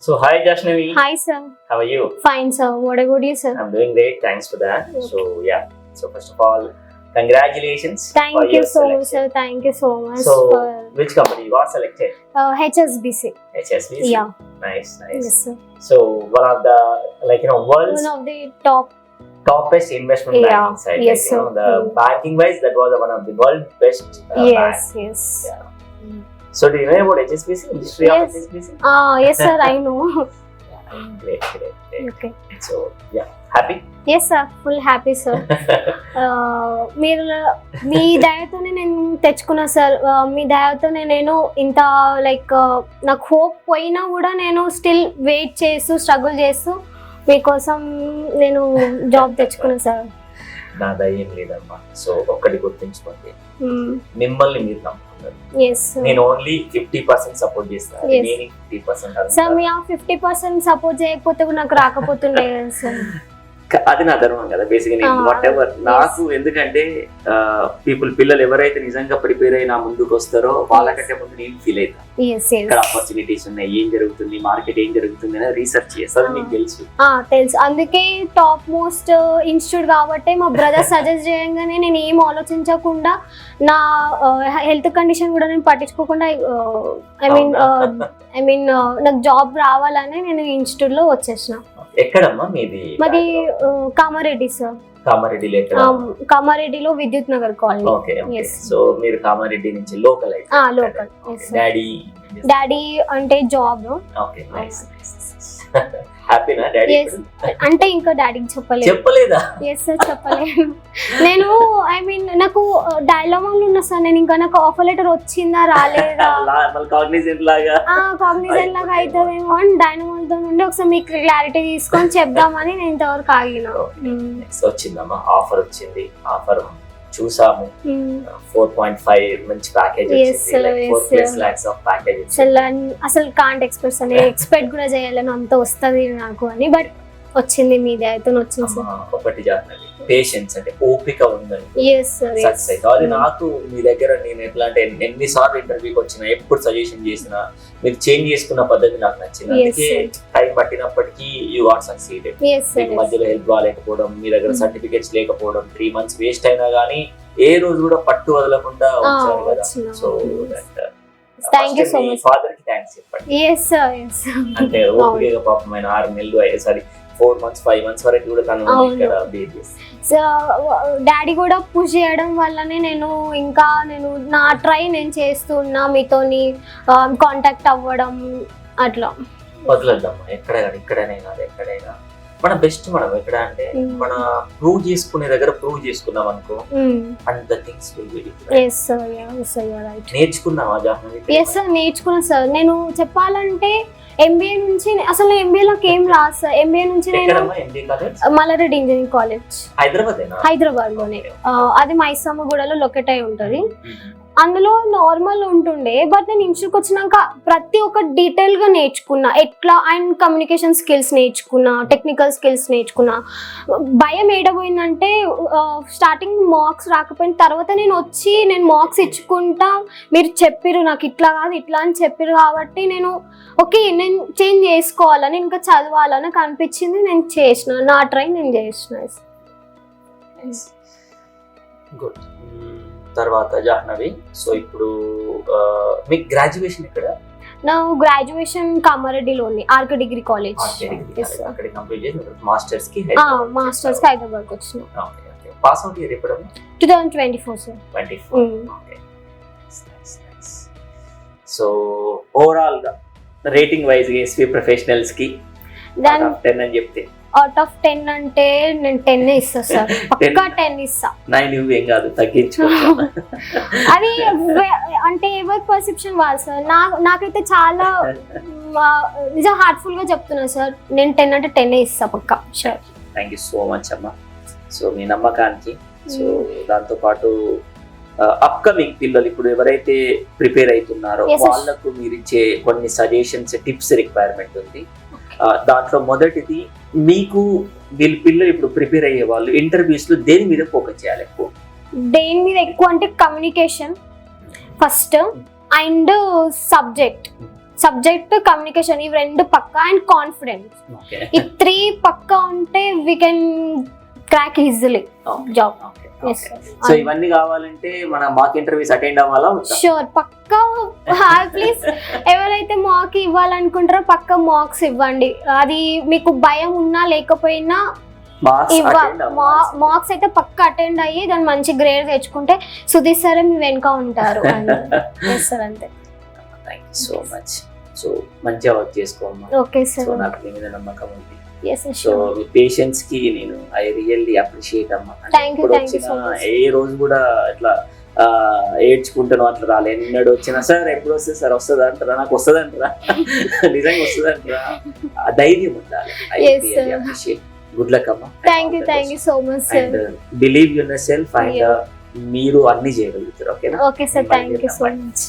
So hi Jahnavi. Hi sir. How are you? Fine sir. What about you sir? I'm doing great. Thanks for that. Okay. So first of all, congratulations. Thank for you your so selection. much sir. Thank you so much So for which company you are selected? HSBC. HSBC. Yeah. Nice. Yes sir. So one of the world's One of the top. toppest investment banking side. Yes sir. The banking wise, that was one of the world's best Yes. bank. Yes. Yeah. So do you know about HSBC? History of Yes. HSBC? Yes sir. I know. Great. Okay. So yeah, happy? Yes sir. Full happy sir. మీరు మీ దయతోనే నేను తెచ్చుకున్నా sir. మీ దయతోనే నేను ఇంత నాకు hope పోయినా కూడా నేను still wait చేస్తూ స్ట్రగుల్ చేస్తూ మీకోసం నేను జాబ్ తెచ్చుకున్నా సార్. నా దయ్యం లేదమ్మా. సో ఒక్కటి గుర్తుంచుకోండి, మిమ్మల్ని మీరు నమ్ముకున్నారు. నేను ఓన్లీ 50% సపోర్ట్ చేస్తాను. రిమైనింగ్ 50% సార్ మీ 50% సపోర్ట్ చేయకపోతే కూడా నాకు రాకపోతుండే కదా సార్. అది నా ధర్మం కదా బేసిక్గా. వాట్ ఎవర్ నాకు, ఎందుకంటే పిల్లలు ఎవరైతే నిజంగా ప్రిపేర్ అయి నా ముందుకు వస్తారో వాళ్ళకంటే ముందు నేను ఫీల్ అవుతాను. ఇక్కడ ఆపర్చునిటీస్ ఉన్నాయి, ఏం జరుగుతుంది, మార్కెట్ ఏం జరుగుతుంది అని రీసెర్చ్ చేస్తాను. మీకు తెలుసు. అందుకే టాప్ మోస్ట్ ఇన్స్టిట్యూట్ కాబట్టి మా బ్రదర్ సజెస్ట్ చేయగానే నేను ఏం ఆలోచించకుండా నా హెల్త్ కండిషన్ కూడా నేను పట్టించుకోకుండా ఐ మీన్ నాకు జాబ్ రావాలని నేను ఇన్స్టిట్యూట్ లో వచ్చేసిన. ఎక్కడమ్మా మీది? మాది కామారెడ్డి సార్. కామారెడ్డిలో విద్యుత్ నగర్ కాలనీ. సో మీరు కామారెడ్డి నుంచి లోకల్? లోకల్. డాడీ అంటే జాబ్. హ్యాపీనా డాడీ? అంటే ఇంకా డాడీకి చెప్పలేదా? ఎస్ సార్, చెప్పలేదు. నేను ఐ మీన్ నాకు డైలామాలు ఉన్నా సార్. నేను ఇంకా నాకు ఆఫర్ లెటర్ వచ్చిందా రాలేదా, కాగ్నిజెంట్ లాగా అవుతుందేమో అని డైలామాలతో నుండి ఒకసారి మీకు క్లారిటీ తీసుకొని చెప్దామని నేను ఇంతవరకు ఆగిన. వచ్చిందమ్మా, ఆఫర్ వచ్చింది. ఆఫర్ చూసాము. 4.5 మంచి ప్యాకేజ్ వచ్చింది. 4+ lakhs ఆఫ్ ప్యాకేజ్. అసలు కాంట్ ఎక్స్ప్రెస్ అని ఎక్స్పెక్ట్ కూడా చేయాలని అంత వస్తుంది నాకు అని, బట్ వచ్చింది. మీ దయతో వచ్చింది సార్. ఒకటి జాగ్రత్త, పేషెన్స్ అంటే ఓపిక ఉందని. అది నాకు మీ దగ్గర నేను ఎట్లా అంటే ఎన్నిసార్లు ఇంటర్వ్యూకి వచ్చినా, ఎప్పుడు సజెషన్ చేసినా మీరు చేంజ్ చేసుకున్న పద్ధతి నాకు నచ్చింది. అందుకే టైం పట్టినప్పటికీ యూ ఆర్ సక్సీడెడ్. మీకు మధ్యలో హెల్ప్ కాలేకపోవడం, మీ దగ్గర సర్టిఫికేట్స్ లేకపోవడం, 3 months వేస్ట్ అయినా గానీ ఏ రోజు కూడా పట్టు వదలకుండా వచ్చారు కదా. So thank you so much. Father కి థ్యాంక్స్ చెప్పండి. అంటే ఓపికగా పాపం ఆయన 6 నెలలు 4 months 5 months వరకు కూడా తను ఇక్కడ బేట్ చేస్తాను. డాడీ కూడా పుష్ చేయడం వల్లనే నేను నా ట్రై నేను చేస్తున్నా, మీతోని కాంటాక్ట్ అవ్వడం అట్లా. వదలద్దమ్మా, ఎక్కడైనా మన బెస్ట్. మనం ఎక్కడ అంటే మన ప్రూవ్ చేసుకునే దగ్గర ప్రూవ్ చేసుకున్నాం అనుకో, and the things will be different. నేర్చుకున్నావా జాహ్నవి? ఎస్ సార్, నేర్చుకున్నా సార్. నేను చెప్పాలంటే ఎంబీఏ నుంచి అసలు ఎంబీఏ నాకు ఏం రాదు సార్. ఎంబీఏ నుంచి నేను మల్లారెడ్డి ఇంజనీరింగ్ కాలేజ్ హైదరాబాద్ లోనే. అది మైసమ్మగూడలో లొకేట్ అయి ఉంటది. అందులో నార్మల్ ఉంటుండే, బట్ నేను ఇన్స్టిట్యూట్కి వచ్చినాక ప్రతి ఒక్క డీటెయిల్ గా నేర్చుకున్నా. ఎట్లా అండ్ కమ్యూనికేషన్ స్కిల్స్ నేర్చుకున్నా, టెక్నికల్ స్కిల్స్ నేర్చుకున్నా. భయం ఏడబోయిందంటే స్టార్టింగ్ మార్క్స్ రాకపోయిన తర్వాత నేను మార్క్స్ ఇచ్చుకుంటా. మీరు చెప్పిరు నాకు ఇట్లా కాదు ఇట్లా అని చెప్పిరు కాబట్టి నేను ఓకే నేను చేంజ్ చేసుకోవాలని, ఇంకా చదవాలని నాకు అనిపించింది. నేను చేసిన నా ట్రై నేను చేసిన. గుడ్. తర్వాత జాహ్నవి, సో ఇప్పుడు మీ గ్రాడ్యుయేషన్ ఇక్కడ? నా గ్రాడ్యుయేషన్ కామారెడ్డిలోని ఆర్కే డిగ్రీ కాలేజ్. అక్కడ కంప్లీట్ చేసి మాస్టర్స్ కి హైదరాబాద్ వచ్చిన. పాస్ అవుట్ ఇయర్ ఎప్పుడు? 2024 సార్. 24. ఓకే. సో ఓవరాల్ గా రేటింగ్ వైజ్ గా ఎస్పీ ప్రొఫెషనల్స్ కి 10 అని చెప్తే అవుట్ ఆఫ్ 10 అంటే నేను 10 ఇస్తా సార్. పక్కా 10 ఇస్తా. 9 ఏం కాదు, తగ్గించుకో. అది అంటే ఎవరి పర్సెప్షన్ వాళ్ళు సార్. నాకైతే చాలా నిజం హార్ట్ఫుల్ గా చెప్తున్నా సార్. నేను 10 అంటే 10 ఇస్తా పక్కా. Sure. Thank you so much అమ్మా. సో మీ నమ్మకానికి. సో దాంతో పాటు అప్కమింగ్ పిల్లలు ఇప్పుడు ఎవరైతే ప్రిపేర్ అవుతున్నారో వాళ్ళకు మీరు ఇచ్చే కొన్ని సజెషన్స్, టిప్స్ రిక్వైర్మెంట్ ఉంది. దాంట్లో మొదటిది, మీకు వీళ్ళ పిల్లలు ఇప్పుడు ప్రిపేర్ అయ్యే వాళ్ళు ఇంటర్వ్యూస్ లో దేని మీద ఫోకస్ చేయాలి ఎక్కువ? దేని మీద ఎక్కువ అంటే communication first and subject. Subject, communication, ఇవి 2 పక్కా, అండ్ కాన్ఫిడెన్స్. ఈ 3 పక్కా ఉంటే we can crack easily job. So ఇవన్నీ కావాలంటే మన మాక్ ఇంటర్వ్యూస్ అటెండ్ అవ్వాలా? షూర్, పక్కా. ప్లీజ్ ఎవరైతే మాక్ ఇవ్వాలనుకుంటారో పక్కా మాక్స్ ఇవ్వండి. అది మీకు భయం ఉన్నా లేకపోయినా మార్క్స్ అయితే పక్క అటెండ్ అయ్యి దాన్ని మంచి గ్రేడ్ తెచ్చుకుంటే సుధీర్ సార్ మీ వెనుక ఉంటారు. సార్ అంతే. So much. సో మంచిగా వర్క్ చేసుకోమ్మా. Okay sir. నాకు మీ మీద నమ్మకం ఉంది. సో మీ పేషెన్స్ కి నేను ఐ రియల్లీ అప్రిషియేట్ అమ్మా. ఏ రోజు కూడా ఇట్లా ఏడ్చుకుంటాను అట్లా రాలే. ఎన్నడు వచ్చినా సార్ ఎప్పుడు వస్తుంది సార్, వస్తుంది అంటారా, నాకు వస్తుంది అంటారా, నిజంగా వస్తుంది అంటారా, ధైర్యం ఉండాలి. I really appreciate. Good luck అమ్మా. Thank you so much sir. And believe yourself, and మీరు అన్ని చేయగలుగుతారు. ఓకేనా? Okay sir, thank you so much.